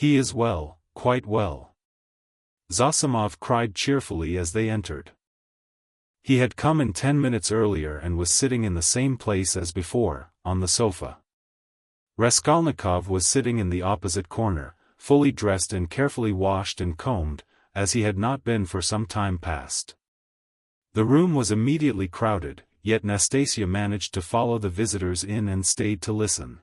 He is well, quite well," Zosimov cried cheerfully as they entered. He had come in 10 minutes earlier and was sitting in the same place as before, on the sofa. Raskolnikov was sitting in the opposite corner, fully dressed and carefully washed and combed, as he had not been for some time past. The room was immediately crowded, yet Nastasia managed to follow the visitors in and stayed to listen.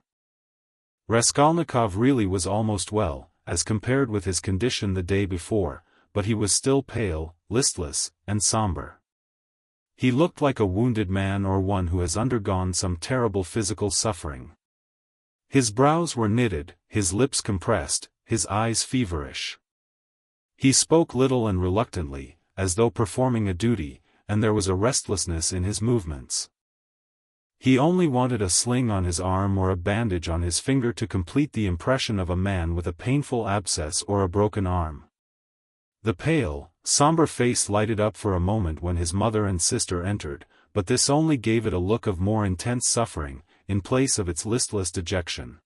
Raskolnikov really was almost well, as compared with his condition the day before, but he was still pale, listless, and somber. He looked like a wounded man or one who has undergone some terrible physical suffering. His brows were knitted, his lips compressed, his eyes feverish. He spoke little and reluctantly, as though performing a duty, and there was a restlessness in his movements. He only wanted a sling on his arm or a bandage on his finger to complete the impression of a man with a painful abscess or a broken arm. The pale, somber face lighted up for a moment when his mother and sister entered, but this only gave it a look of more intense suffering, in place of its listless dejection.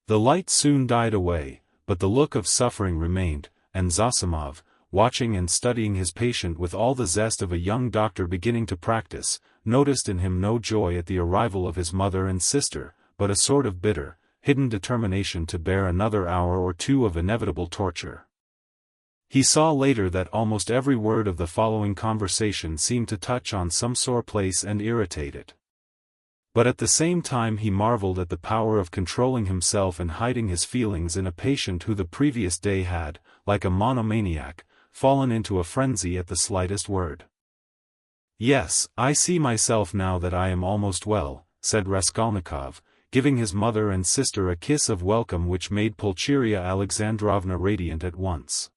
The light soon died away, but the look of suffering remained, and Zosimov, watching and studying his patient with all the zest of a young doctor beginning to practice, noticed in him no joy at the arrival of his mother and sister, but a sort of bitter, hidden determination to bear another hour or two of inevitable torture. He saw later that almost every word of the following conversation seemed to touch on some sore place and irritate it. But at the same time he marveled at the power of controlling himself and hiding his feelings in a patient who the previous day had, like a monomaniac, fallen into a frenzy at the slightest word. "Yes, I see myself now that I am almost well," said Raskolnikov, giving his mother and sister a kiss of welcome which made Pulcheria Alexandrovna radiant at once.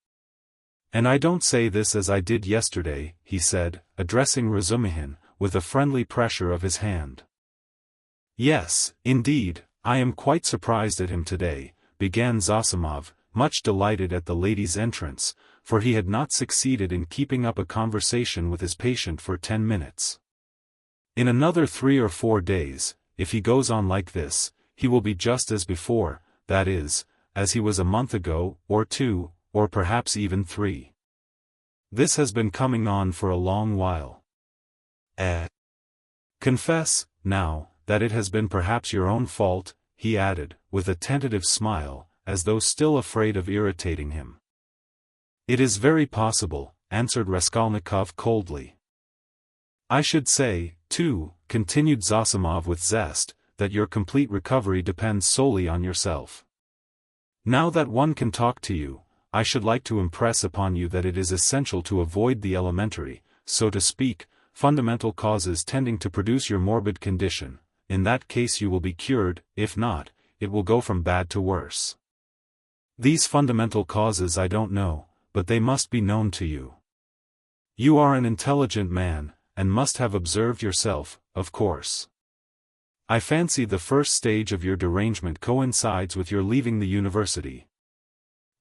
"And I don't say this as I did yesterday," he said, addressing Razumihin, with a friendly pressure of his hand. "Yes, indeed, I am quite surprised at him today," began Zosimov, much delighted at the lady's entrance, for he had not succeeded in keeping up a conversation with his patient for 10 minutes. "In another 3 or 4 days, if he goes on like this, he will be just as before, that is, as he was a month ago, or 2, or perhaps even 3. This has been coming on for a long while. Confess, now, that it has been perhaps your own fault," he added, with a tentative smile, as though still afraid of irritating him. "It is very possible," answered Raskolnikov coldly. "I should say, too," continued Zosimov with zest, "that your complete recovery depends solely on yourself. Now that one can talk to you, I should like to impress upon you that it is essential to avoid the elementary, so to speak, fundamental causes tending to produce your morbid condition. In that case you will be cured, if not, it will go from bad to worse. These fundamental causes I don't know, but they must be known to you. You are an intelligent man, and must have observed yourself, of course. I fancy the first stage of your derangement coincides with your leaving the university.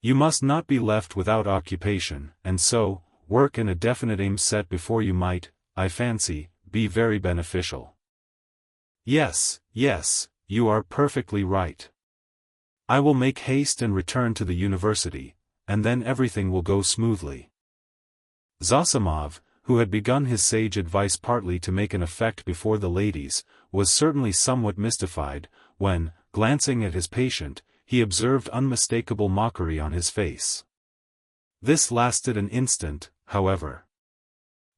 You must not be left without occupation, and so, work in a definite aim set before you might, I fancy, be very beneficial." Yes, you are perfectly right. I will make haste and return to the university, and then everything will go smoothly. Zosimov, who had begun his sage advice partly to make an effect before the ladies, was certainly somewhat mystified, when, glancing at his patient, he observed unmistakable mockery on his face. This lasted an instant, however.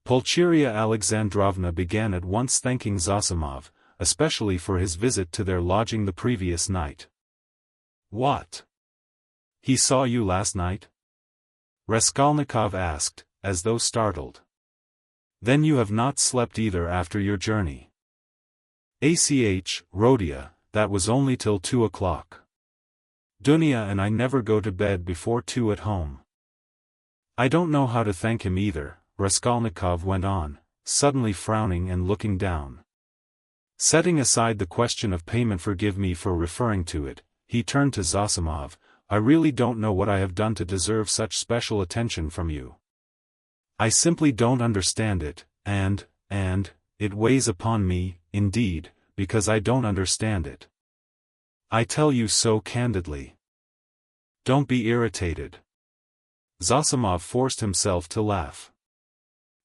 Pulcheria Alexandrovna began at once thanking Zosimov, especially for his visit to their lodging the previous night. "What? He saw you last night?" Raskolnikov asked, as though startled. "Then you have not slept either after your journey." Rhodia, that was only till 2 o'clock. Dunya and I never go to bed before 2 at home." "I don't know how to thank him either," Raskolnikov went on, suddenly frowning and looking down. Setting aside the question of payment, forgive me for referring to it, he turned to Zosimov, "I really don't know what I have done to deserve such special attention from you. I simply don't understand it, and, it weighs upon me, indeed, because I don't understand it. I tell you so candidly. Don't be irritated. Zosimov forced himself to laugh.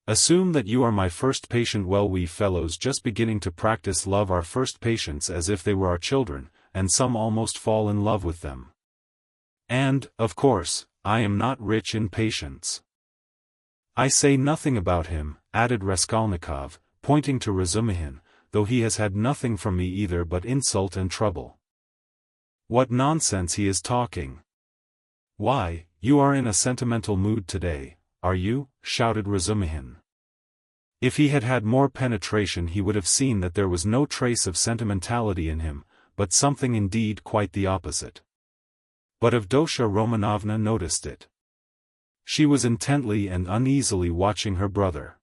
Assume that you are my first patient. Well, we fellows just beginning to practice love our first patients as if they were our children, and some almost fall in love with them. And, of course, I am not rich in patience. I say nothing about him, added Raskolnikov, pointing to Razumihin, though he has had nothing from me either but insult and trouble. What nonsense he is talking. Why, you are in a sentimental mood today, are you? Shouted Razumihin. If he had had more penetration he would have seen that there was no trace of sentimentality in him, but something indeed quite the opposite. But Avdotya Romanovna noticed it. She was intently and uneasily watching her brother.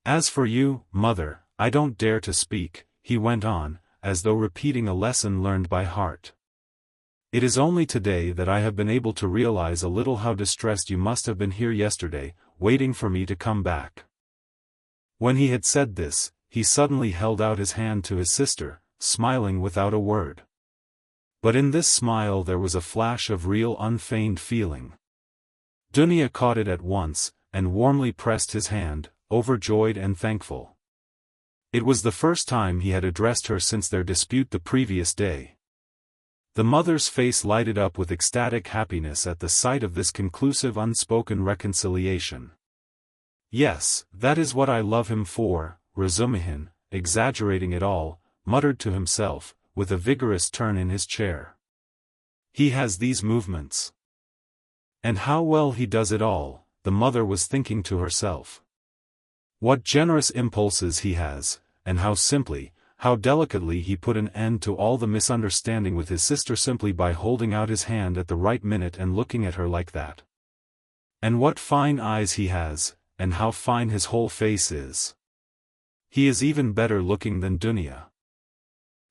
As for you, mother, I don't dare to speak, he went on, as though repeating a lesson learned by heart. It is only today that I have been able to realize a little how distressed you must have been here yesterday, waiting for me to come back. When he had said this, he suddenly held out his hand to his sister, smiling without a word. But in this smile there was a flash of real unfeigned feeling. Dunya caught it at once, and warmly pressed his hand, overjoyed and thankful. It was the first time he had addressed her since their dispute the previous day. The mother's face lighted up with ecstatic happiness at the sight of this conclusive unspoken reconciliation. Yes, that is what I love him for, Razumihin, exaggerating it all, muttered to himself, with a vigorous turn in his chair. He has these movements. And how well he does it all, the mother was thinking to herself. What generous impulses he has, and how simply, how delicately he put an end to all the misunderstanding with his sister simply by holding out his hand at the right minute and looking at her like that. And what fine eyes he has, and how fine his whole face is. He is even better looking than Dunya.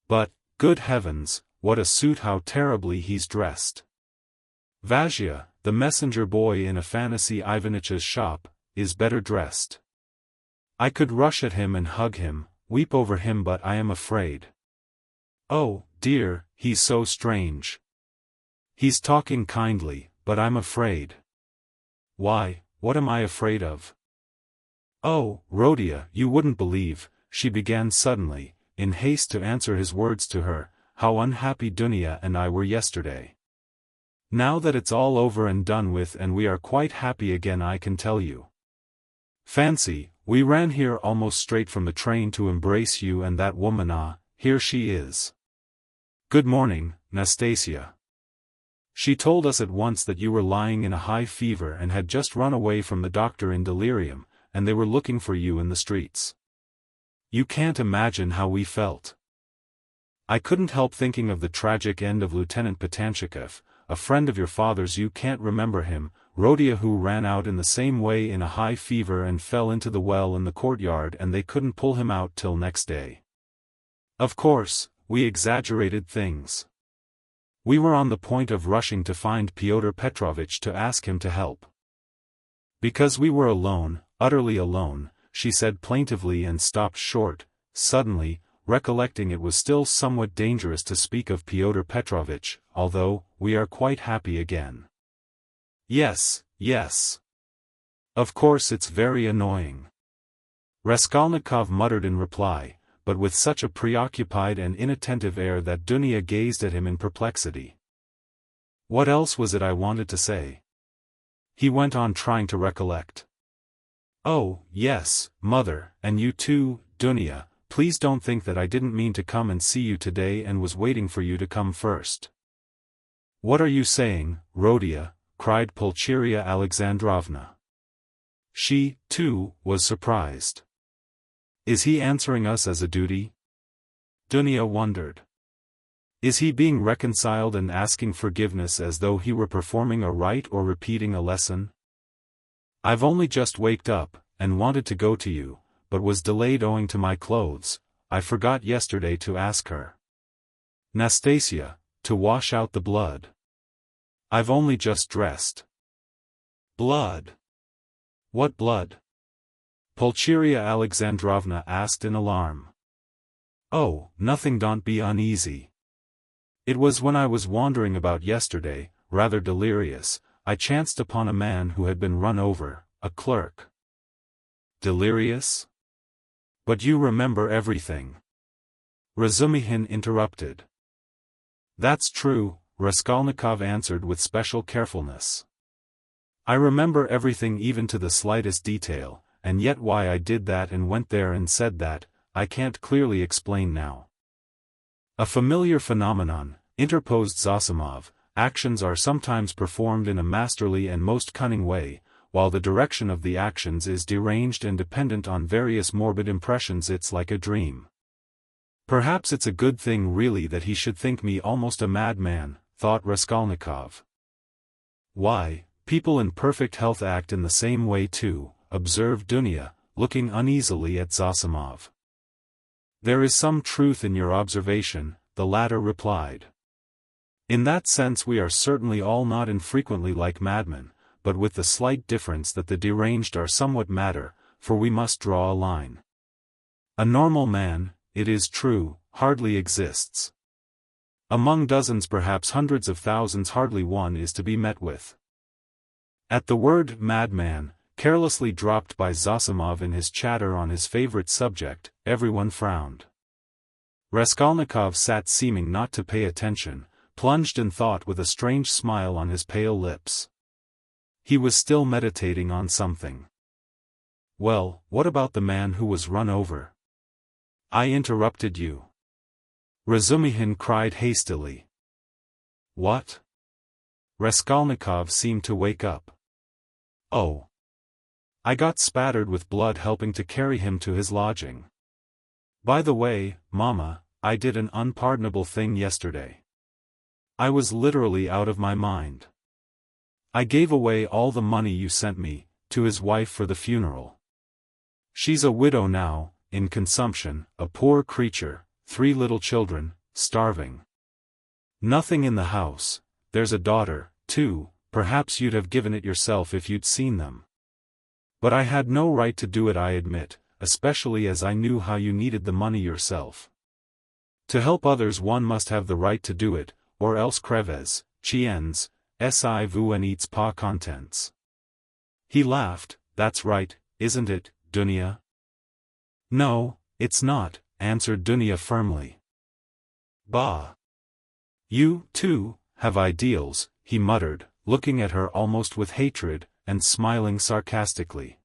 But, good heavens, what a suit, how terribly he's dressed. Vazhya, the messenger boy in Afanasy Ivanitch's shop, is better dressed. I could rush at him and hug him, weep over him, but I am afraid. Oh, dear, he's so strange. He's talking kindly, but I'm afraid. Why, what am I afraid of? Oh, Rhodia, you wouldn't believe, she began suddenly, in haste to answer his words to her, how unhappy Dunya and I were yesterday. Now that it's all over and done with and we are quite happy again, I can tell you. Fancy, we ran here almost straight from the train to embrace you and that woman. Here she is. Good morning, Nastasia. She told us at once that you were lying in a high fever and had just run away from the doctor in delirium, and they were looking for you in the streets. You can't imagine how we felt. I couldn't help thinking of the tragic end of Lieutenant Patanchikov, a friend of your father's. You can't remember him, Rhodia, who ran out in the same way in a high fever and fell into the well in the courtyard, and they couldn't pull him out till next day. Of course, we exaggerated things. We were on the point of rushing to find Pyotr Petrovitch to ask him to help. Because we were alone, utterly alone, she said plaintively, and stopped short, suddenly, recollecting it was still somewhat dangerous to speak of Pyotr Petrovitch, although, we are quite happy again. Yes, yes. Of course it's very annoying. Raskolnikov muttered in reply, but with such a preoccupied and inattentive air that Dunya gazed at him in perplexity. What else was it I wanted to say? He went on, trying to recollect. Oh, yes, mother, and you too, Dunya, please don't think that I didn't mean to come and see you today and was waiting for you to come first. What are you saying, Rhodia? Cried Pulcheria Alexandrovna. She, too, was surprised. Is he answering us as a duty? Dunya wondered. Is he being reconciled and asking forgiveness as though he were performing a rite or repeating a lesson? I've only just waked up, and wanted to go to you, but was delayed owing to my clothes. I forgot yesterday to ask her. Nastasia, to wash out the blood. I've only just dressed. Blood? What blood? Pulcheria Alexandrovna asked in alarm. Oh, nothing, don't be uneasy. It was when I was wandering about yesterday, rather delirious, I chanced upon a man who had been run over, a clerk. Delirious? But you remember everything. Razumihin interrupted. That's true, Raskolnikov answered with special carefulness. I remember everything even to the slightest detail, and yet why I did that and went there and said that, I can't clearly explain now. A familiar phenomenon, interposed Zosimov. Actions are sometimes performed in a masterly and most cunning way, while the direction of the actions is deranged and dependent on various morbid impressions. It's like a dream. Perhaps it's a good thing really that he should think me almost a madman, thought Raskolnikov. Why, people in perfect health act in the same way too, observed Dunya, looking uneasily at Zosimov. There is some truth in your observation, the latter replied. In that sense we are certainly all not infrequently like madmen, but with the slight difference that the deranged are somewhat madder, for we must draw a line. A normal man, it is true, hardly exists. Among dozens, perhaps hundreds of thousands, hardly one is to be met with. At the word madman, carelessly dropped by Zosimov in his chatter on his favorite subject, everyone frowned. Raskolnikov sat seeming not to pay attention, plunged in thought with a strange smile on his pale lips. He was still meditating on something. Well, what about the man who was run over? I interrupted you. Razumihin cried hastily. What? Raskolnikov seemed to wake up. Oh. I got spattered with blood helping to carry him to his lodging. By the way, Mama, I did an unpardonable thing yesterday. I was literally out of my mind. I gave away all the money you sent me, to his wife for the funeral. She's a widow now, in consumption, a poor creature, 3 little children, starving. Nothing in the house. There's a daughter, too, perhaps you'd have given it yourself if you'd seen them. But I had no right to do it, I admit, especially as I knew how you needed the money yourself. To help others one must have the right to do it, or else creves, chiens, si vous en êtes pas contents. He laughed. That's right, isn't it, Dunya? No, it's not, answered Dunya firmly. Bah! You, too, have ideals, he muttered, looking at her almost with hatred, and smiling sarcastically.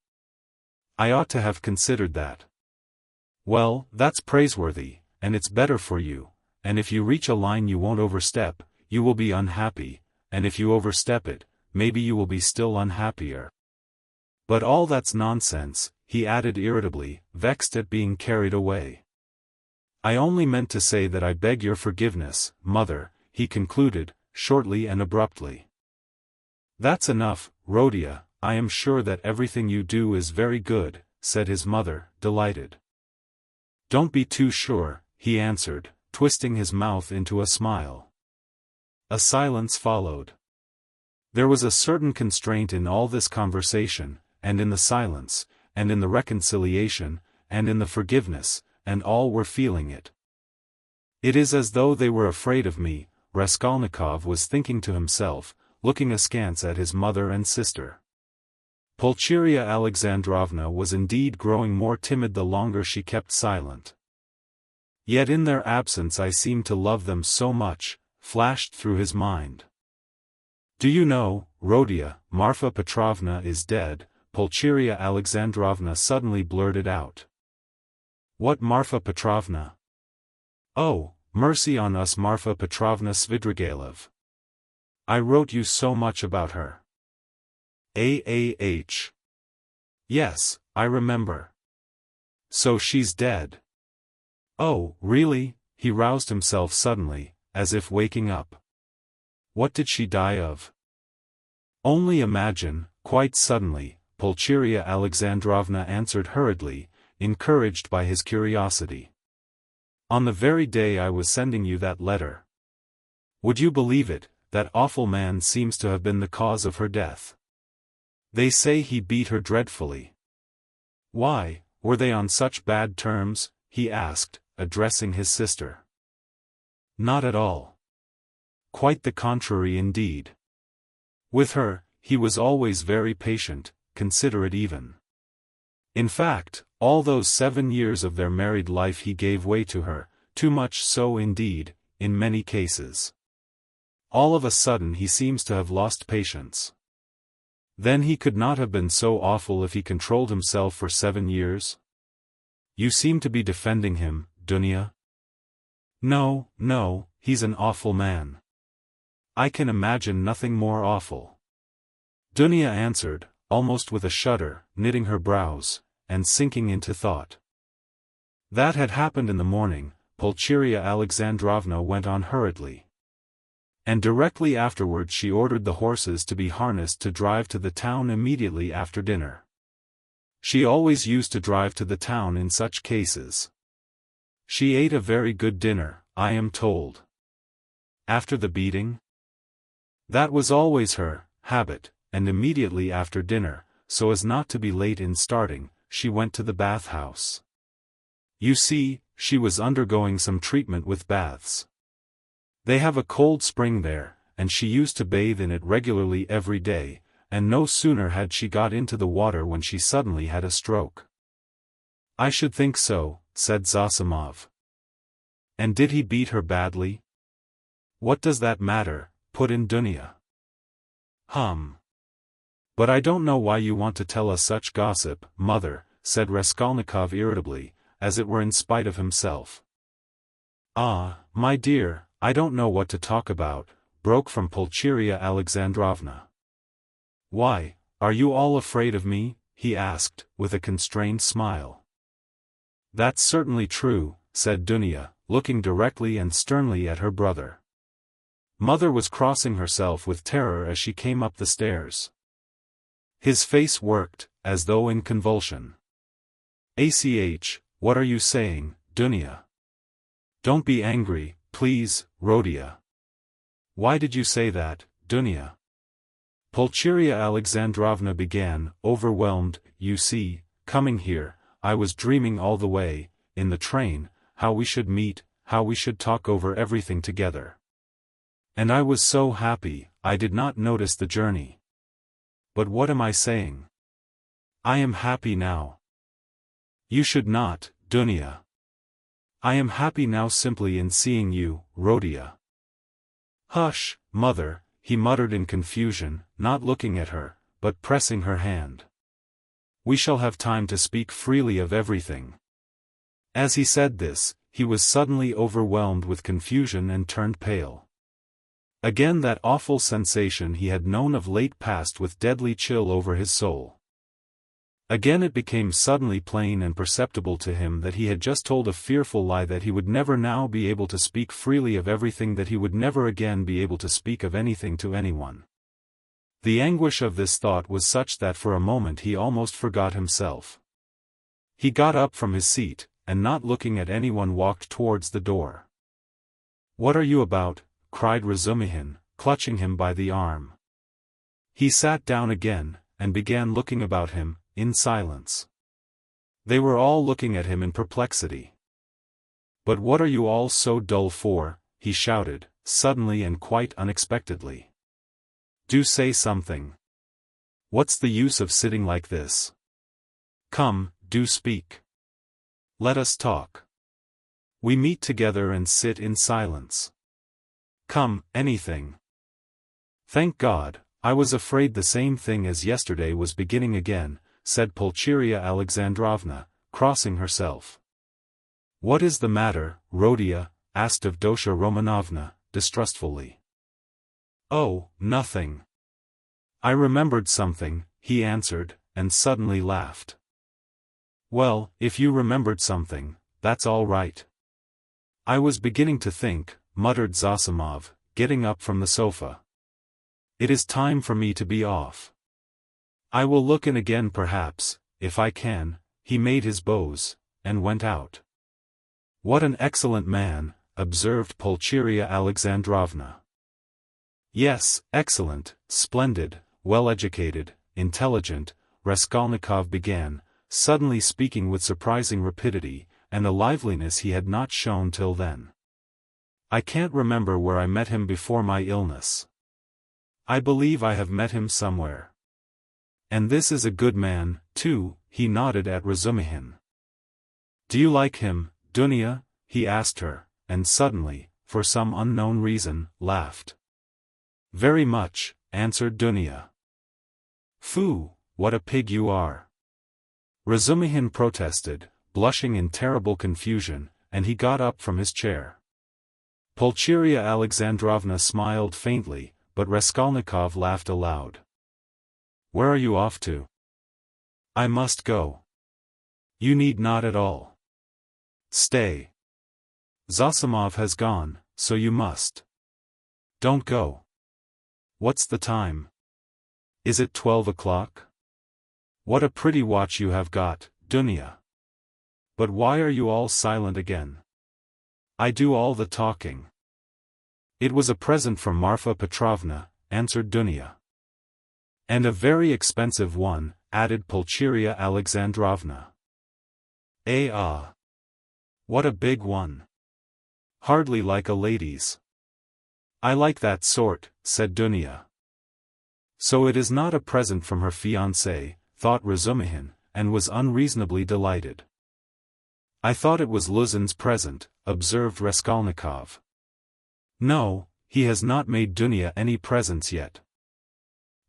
I ought to have considered that. Well, that's praiseworthy, and it's better for you, and if you reach a line you won't overstep, you will be unhappy, and if you overstep it, maybe you will be still unhappier. But all that's nonsense, he added irritably, vexed at being carried away. I only meant to say that I beg your forgiveness, Mother, he concluded, shortly and abruptly. That's enough, Rhodia, I am sure that everything you do is very good, said his mother, delighted. Don't be too sure, he answered, twisting his mouth into a smile. A silence followed. There was a certain constraint in all this conversation, and in the silence, and in the reconciliation, and in the forgiveness, and all were feeling it. It is as though they were afraid of me, Raskolnikov was thinking to himself, looking askance at his mother and sister. Pulcheria Alexandrovna was indeed growing more timid the longer she kept silent. Yet in their absence I seemed to love them so much, flashed through his mind. Do you know, Rhodia, Marfa Petrovna is dead, Pulcheria Alexandrovna suddenly blurted out. What Marfa Petrovna? Oh, mercy on us, Marfa Petrovna Svidrigailov. I wrote you so much about her. Yes, I remember. So she's dead. Oh, really? He roused himself suddenly, as if waking up. What did she die of? Only imagine, quite suddenly, Pulcheria Alexandrovna answered hurriedly, encouraged by his curiosity. On the very day I was sending you that letter. Would you believe it, that awful man seems to have been the cause of her death. They say he beat her dreadfully. Why, were they on such bad terms? He asked, addressing his sister. Not at all. Quite the contrary indeed. With her, he was always very patient, considerate even. In fact, all those 7 years of their married life he gave way to her, too much so indeed, in many cases. All of a sudden he seems to have lost patience. Then he could not have been so awful if he controlled himself for 7 years? You seem to be defending him, Dunya. No, no, he's an awful man. I can imagine nothing more awful. Dunya answered, almost with a shudder, knitting her brows, and sinking into thought. That had happened in the morning. Pulcheria Alexandrovna went on hurriedly. And directly afterwards she ordered the horses to be harnessed to drive to the town immediately after dinner. She always used to drive to the town in such cases. She ate a very good dinner, I am told. After the beating? That was always her habit, and immediately after dinner, so as not to be late in starting, she went to the bathhouse. You see, she was undergoing some treatment with baths. They have a cold spring there, and she used to bathe in it regularly every day, and no sooner had she got into the water when she suddenly had a stroke. I should think so, said Zosimov. And did he beat her badly? What does that matter, put in Dunya. But I don't know why you want to tell us such gossip, mother, said Raskolnikov irritably, as it were in spite of himself. Ah, my dear, I don't know what to talk about, broke from Pulcheria Alexandrovna. Why, are you all afraid of me? He asked, with a constrained smile. That's certainly true, said Dunya, looking directly and sternly at her brother. Mother was crossing herself with terror as she came up the stairs. His face worked, as though in convulsion. What are you saying, Dunya? Don't be angry, please, Rodia. Why did you say that, Dunya? Pulcheria Alexandrovna began, overwhelmed. You see, coming here, I was dreaming all the way, in the train, how we should meet, how we should talk over everything together. And I was so happy, I did not notice the journey. But what am I saying? I am happy now. You should not, Dunya. I am happy now simply in seeing you, Rodia. Hush, mother, he muttered in confusion, not looking at her, but pressing her hand. We shall have time to speak freely of everything. As he said this, he was suddenly overwhelmed with confusion and turned pale. Again that awful sensation he had known of late passed with deadly chill over his soul. Again it became suddenly plain and perceptible to him that he had just told a fearful lie, that he would never now be able to speak freely of everything, that he would never again be able to speak of anything to anyone. The anguish of this thought was such that for a moment he almost forgot himself. He got up from his seat, and not looking at anyone walked towards the door. What are you about? Cried Razumihin, clutching him by the arm. He sat down again, and began looking about him, in silence. They were all looking at him in perplexity. But what are you all so dull for? He shouted, suddenly and quite unexpectedly. Do say something. What's the use of sitting like this? Come, do speak. Let us talk. We meet together and sit in silence. Come, anything. Thank God, I was afraid the same thing as yesterday was beginning again, said Pulcheria Alexandrovna, crossing herself. What is the matter, Rodia? Asked Avdotya Romanovna, distrustfully. Oh, nothing. I remembered something, he answered, and suddenly laughed. Well, if you remembered something, that's all right. I was beginning to think, muttered Zosimov, getting up from the sofa. It is time for me to be off. I will look in again perhaps, if I can. He made his bows, and went out. What an excellent man, observed Pulcheria Alexandrovna. Yes, excellent, splendid, well-educated, intelligent, Raskolnikov began, suddenly speaking with surprising rapidity, and a liveliness he had not shown till then. I can't remember where I met him before my illness. I believe I have met him somewhere. And this is a good man, too, he nodded at Razumihin. Do you like him, Dunya? He asked her, and suddenly, for some unknown reason, laughed. Very much, answered Dunya. Phoo, what a pig you are. Razumihin protested, blushing in terrible confusion, and he got up from his chair. Pulcheria Alexandrovna smiled faintly, but Raskolnikov laughed aloud. Where are you off to? I must go. You need not at all. Stay. Zosimov has gone, so you must. Don't go. What's the time? Is it 12 o'clock? What a pretty watch you have got, Dunya. But why are you all silent again? I do all the talking. It was a present from Marfa Petrovna, answered Dunya. And a very expensive one, added Pulcheria Alexandrovna. What a big one. Hardly like a lady's. I like that sort, said Dunya. So it is not a present from her fiancé, thought Razumihin, and was unreasonably delighted. I thought it was Luzin's present, observed Raskolnikov. No, he has not made Dunya any presents yet.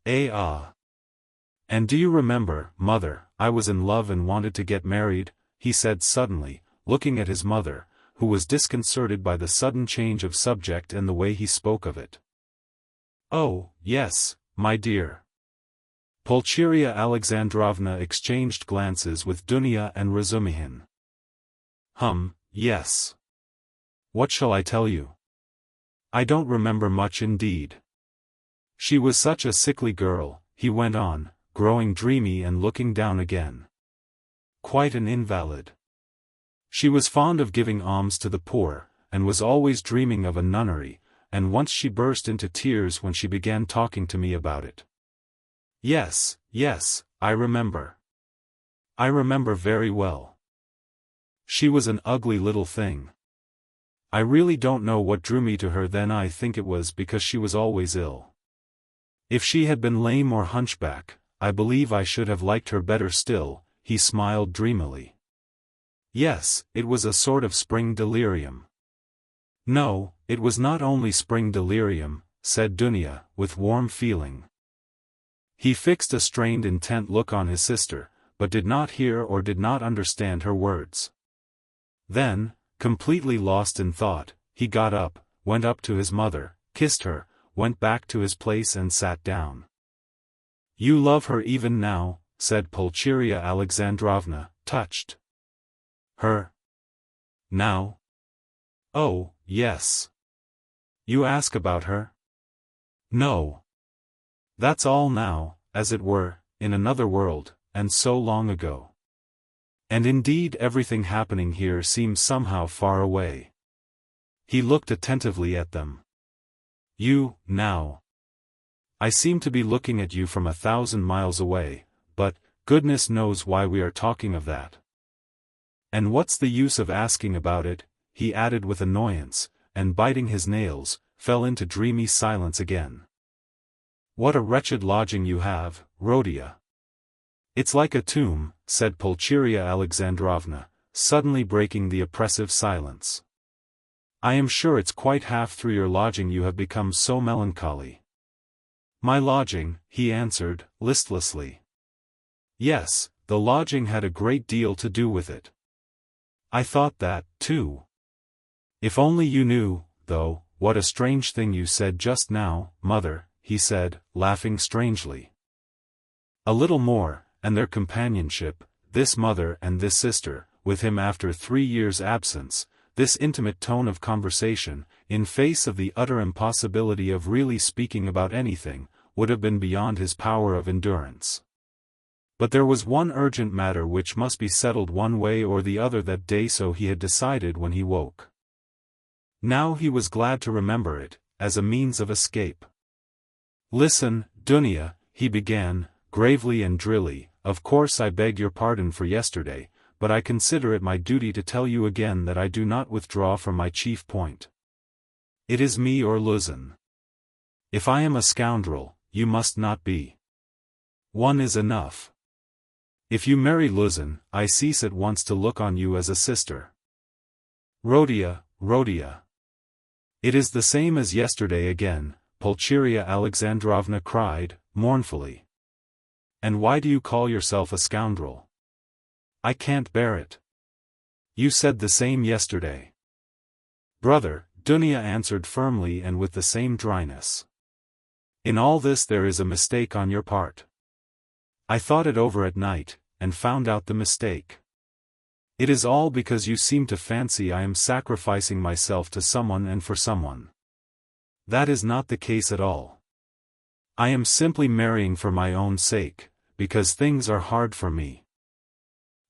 And do you remember, mother, I was in love and wanted to get married, he said suddenly, looking at his mother, who was disconcerted by the sudden change of subject and the way he spoke of it. Oh, yes, my dear. Pulcheria Alexandrovna exchanged glances with Dunya and Razumihin. Yes. What shall I tell you? I don't remember much indeed. She was such a sickly girl, he went on, growing dreamy and looking down again. Quite an invalid. She was fond of giving alms to the poor, and was always dreaming of a nunnery, and once she burst into tears when she began talking to me about it. Yes, I remember. I remember very well. She was an ugly little thing. I really don't know what drew me to her then. I think it was because she was always ill. If she had been lame or hunchback, I believe I should have liked her better still, he smiled dreamily. Yes, it was a sort of spring delirium. No, it was not only spring delirium, said Dunya, with warm feeling. He fixed a strained intent look on his sister, but did not hear or did not understand her words. Then, completely lost in thought, he got up, went up to his mother, kissed her, went back to his place and sat down. You love her even now, said Pulcheria Alexandrovna, touched. Her? Now? Oh, yes. You ask about her? No. That's all now, as it were, in another world, and so long ago. And indeed everything happening here seems somehow far away. He looked attentively at them. You, now. I seem to be looking at you from 1,000 miles away, but, goodness knows why we are talking of that. And what's the use of asking about it, he added with annoyance, and biting his nails, fell into dreamy silence again. What a wretched lodging you have, Rhodia. It's like a tomb, said Pulcheria Alexandrovna, suddenly breaking the oppressive silence. I am sure it's quite half through your lodging you have become so melancholy. My lodging, he answered, listlessly. Yes, the lodging had a great deal to do with it. I thought that, too. If only you knew, though, what a strange thing you said just now, mother, he said, laughing strangely. A little more, and their companionship, this mother and this sister, with him after 3 years' absence, this intimate tone of conversation, in face of the utter impossibility of really speaking about anything, would have been beyond his power of endurance. But there was one urgent matter which must be settled one way or the other that day, so he had decided when he woke. Now he was glad to remember it, as a means of escape. Listen, Dunya, he began, gravely and drily, of course I beg your pardon for yesterday, but I consider it my duty to tell you again that I do not withdraw from my chief point. It is me or Luzin. If I am a scoundrel, you must not be. One is enough. If you marry Luzin, I cease at once to look on you as a sister. Rhodia, Rhodia. It is the same as yesterday again, Pulcheria Alexandrovna cried, mournfully. And why do you call yourself a scoundrel? I can't bear it. You said the same yesterday. Brother, Dunya answered firmly and with the same dryness. In all this there is a mistake on your part. I thought it over at night, and found out the mistake. It is all because you seem to fancy I am sacrificing myself to someone and for someone. That is not the case at all. I am simply marrying for my own sake, because things are hard for me.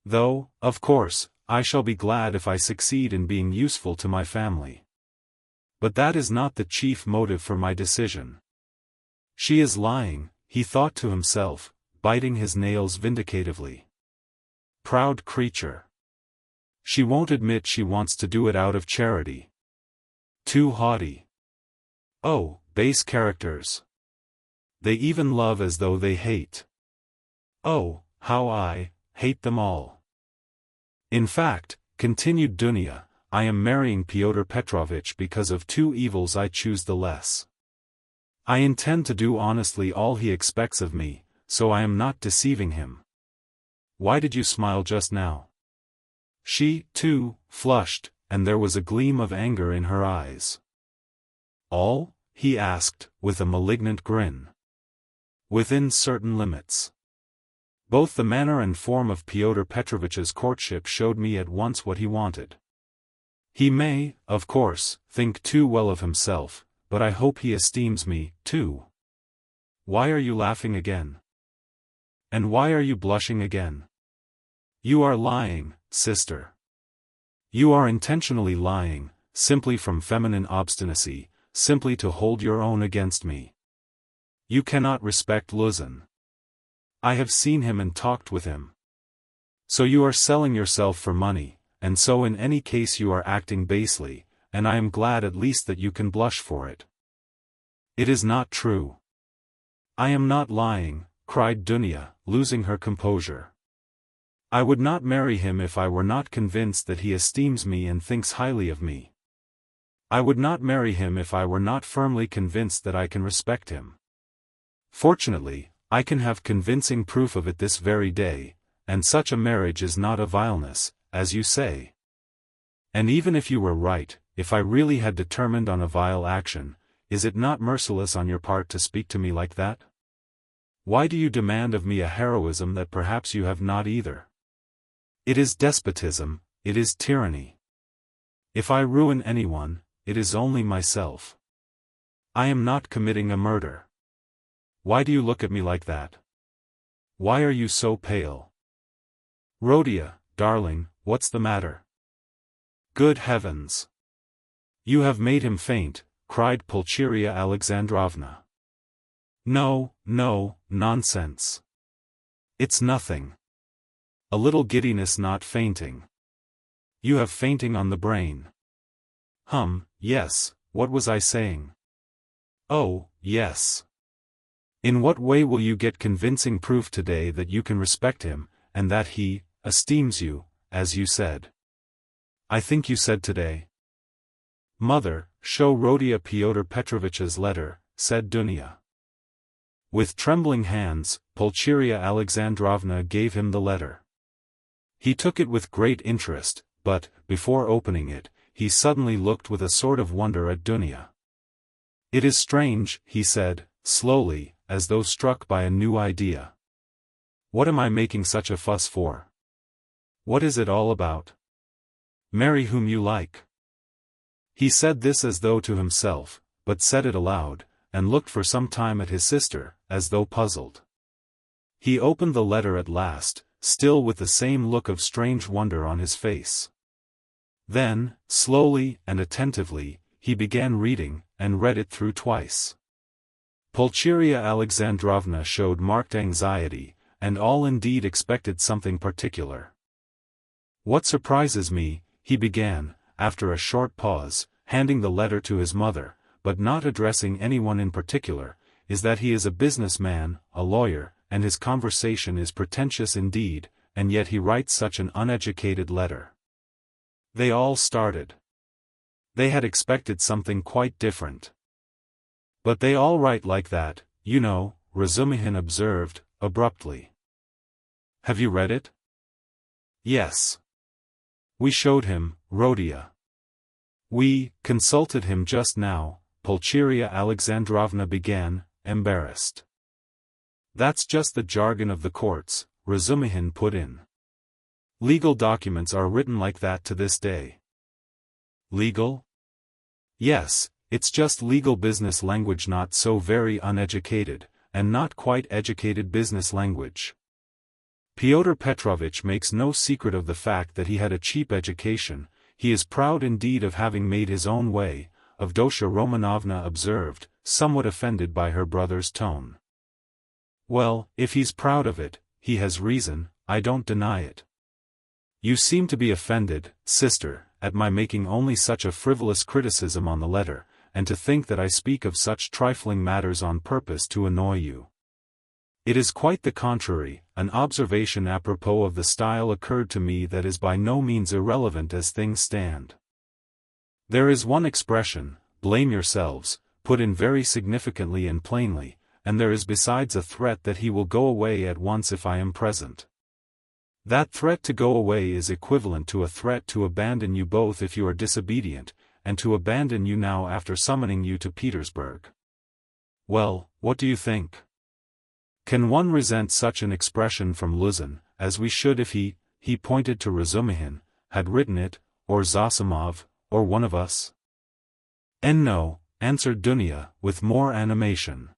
Though, of course, I shall be glad if I succeed in being useful to my family. But that is not the chief motive for my decision. She is lying, he thought to himself, biting his nails vindicatively. Proud creature. She won't admit she wants to do it out of charity. Too haughty. Oh, base characters. They even love as though they hate. Oh, how I hate them all. In fact, continued Dunya, I am marrying Pyotr Petrovitch because of two evils I choose the less. I intend to do honestly all he expects of me, so I am not deceiving him. Why did you smile just now? She, too, flushed, and there was a gleam of anger in her eyes. All? He asked, with a malignant grin. Within certain limits. Both the manner and form of Pyotr Petrovitch's courtship showed me at once what he wanted. He may, of course, think too well of himself, but I hope he esteems me, too. Why are you laughing again? And why are you blushing again? You are lying, sister. You are intentionally lying, simply from feminine obstinacy, simply to hold your own against me. You cannot respect Luzin. I have seen him and talked with him. So you are selling yourself for money, and so in any case you are acting basely, and I am glad at least that you can blush for it. It is not true. I am not lying, cried Dunya, losing her composure. I would not marry him if I were not convinced that he esteems me and thinks highly of me. I would not marry him if I were not firmly convinced that I can respect him. Fortunately, I can have convincing proof of it this very day, and such a marriage is not a vileness, as you say. And even if you were right, if I really had determined on a vile action, is it not merciless on your part to speak to me like that? Why do you demand of me a heroism that perhaps you have not either? It is despotism, it is tyranny. If I ruin anyone, it is only myself. I am not committing a murder. Why do you look at me like that? Why are you so pale? Rhodia, darling, what's the matter? Good heavens! You have made him faint, cried Pulcheria Alexandrovna. No, no, nonsense. It's nothing. A little giddiness, not fainting. You have fainting on the brain. Yes, what was I saying? Oh, yes. In what way will you get convincing proof today that you can respect him, and that he esteems you, as you said? I think you said today. Mother, show Rhodia Pyotr Petrovitch's letter, said Dunya. With trembling hands, Pulcheria Alexandrovna gave him the letter. He took it with great interest, but, before opening it, he suddenly looked with a sort of wonder at Dunya. It is strange, he said, slowly, as though struck by a new idea. What am I making such a fuss for? What is it all about? Marry whom you like. He said this as though to himself, but said it aloud, and looked for some time at his sister, as though puzzled. He opened the letter at last, still with the same look of strange wonder on his face. Then, slowly and attentively, he began reading, and read it through twice. Pulcheria Alexandrovna showed marked anxiety, and all indeed expected something particular. What surprises me, he began, after a short pause, handing the letter to his mother, but not addressing anyone in particular, is that he is a businessman, a lawyer, and his conversation is pretentious indeed, and yet he writes such an uneducated letter. They all started. They had expected something quite different. But they all write like that, you know, Razumihin observed, abruptly. Have you read it? Yes. We showed him, Rhodia. We consulted him just now, Pulcheria Alexandrovna began, embarrassed. That's just the jargon of the courts, Razumihin put in. Legal documents are written like that to this day. Legal? Yes, it's just legal business language, not so very uneducated, and not quite educated business language. Pyotr Petrovitch makes no secret of the fact that he had a cheap education. He is proud indeed of having made his own way, Avdotya Romanovna observed, somewhat offended by her brother's tone. Well, if he's proud of it, he has reason, I don't deny it. You seem to be offended, sister, at my making only such a frivolous criticism on the letter, and to think that I speak of such trifling matters on purpose to annoy you. It is quite the contrary. An observation apropos of the style occurred to me that is by no means irrelevant as things stand. There is one expression, blame yourselves, put in very significantly and plainly, and there is besides a threat that he will go away at once if I am present. That threat to go away is equivalent to a threat to abandon you both if you are disobedient, and to abandon you now after summoning you to Petersburg. Well, what do you think? Can one resent such an expression from Luzin, as we should if he pointed to Razumihin, had written it, or Zosimov, or one of us? And no, answered Dunya, with more animation.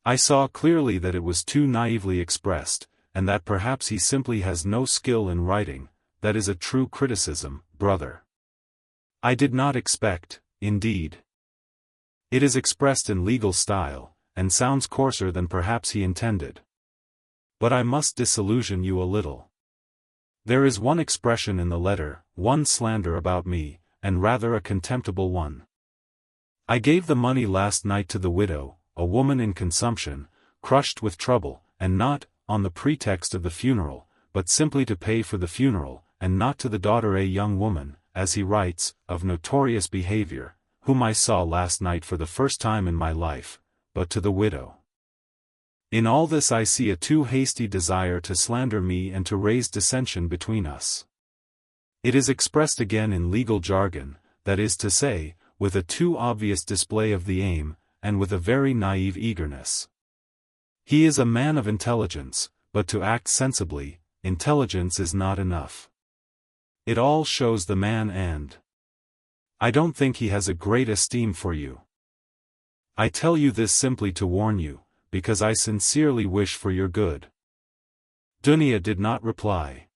I saw clearly that it was too naively expressed, and that perhaps he simply has no skill in writing. That is a true criticism, brother. I did not expect, indeed. It is expressed in legal style, and sounds coarser than perhaps he intended. But I must disillusion you a little. There is one expression in the letter, one slander about me, and rather a contemptible one. I gave the money last night to the widow, a woman in consumption, crushed with trouble, and not on the pretext of the funeral, but simply to pay for the funeral, and not to the daughter, a young woman, as he writes, of notorious behavior, whom I saw last night for the first time in my life, but to the widow. In all this I see a too hasty desire to slander me and to raise dissension between us. It is expressed again in legal jargon, that is to say, with a too obvious display of the aim, and with a very naive eagerness. He is a man of intelligence, but to act sensibly, intelligence is not enough. It all shows the man, and I don't think he has a great esteem for you. I tell you this simply to warn you, because I sincerely wish for your good. Dunya did not reply.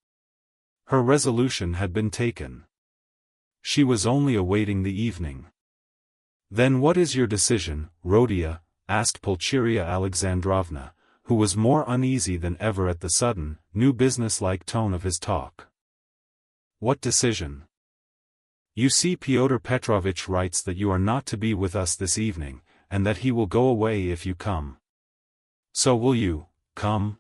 Her resolution had been taken. She was only awaiting the evening. Then what is your decision, Rhodia? Asked Pulcheria Alexandrovna, who was more uneasy than ever at the sudden, new business-like tone of his talk. What decision? You see, Pyotr Petrovitch writes that you are not to be with us this evening, and that he will go away if you come. So will you come?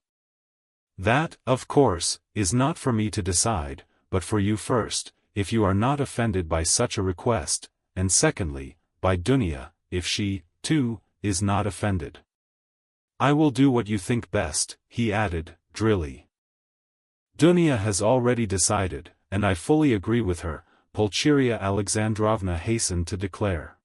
That, of course, is not for me to decide, but for you first, if you are not offended by such a request, and secondly, by Dunya, if she, too, is not offended. I will do what you think best, he added, drily. Dunya has already decided, and I fully agree with her, Pulcheria Alexandrovna hastened to declare.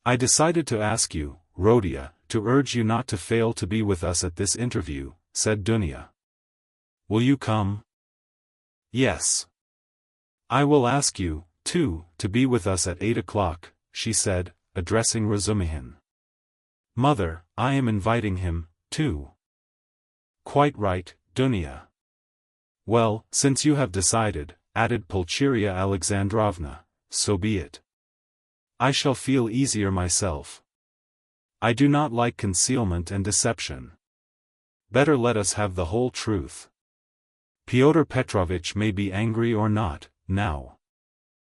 I decided to ask you, Rhodia, to urge you not to fail to be with us at this interview, said Dunya. Will you come? Yes. I will ask you, too, to be with us at 8 o'clock, she said, addressing Razumihin. Mother, I am inviting him, too. Quite right, Dunya. Well, since you have decided, added Pulcheria Alexandrovna, so be it. I shall feel easier myself. I do not like concealment and deception. Better let us have the whole truth. Pyotr Petrovitch may be angry or not, now.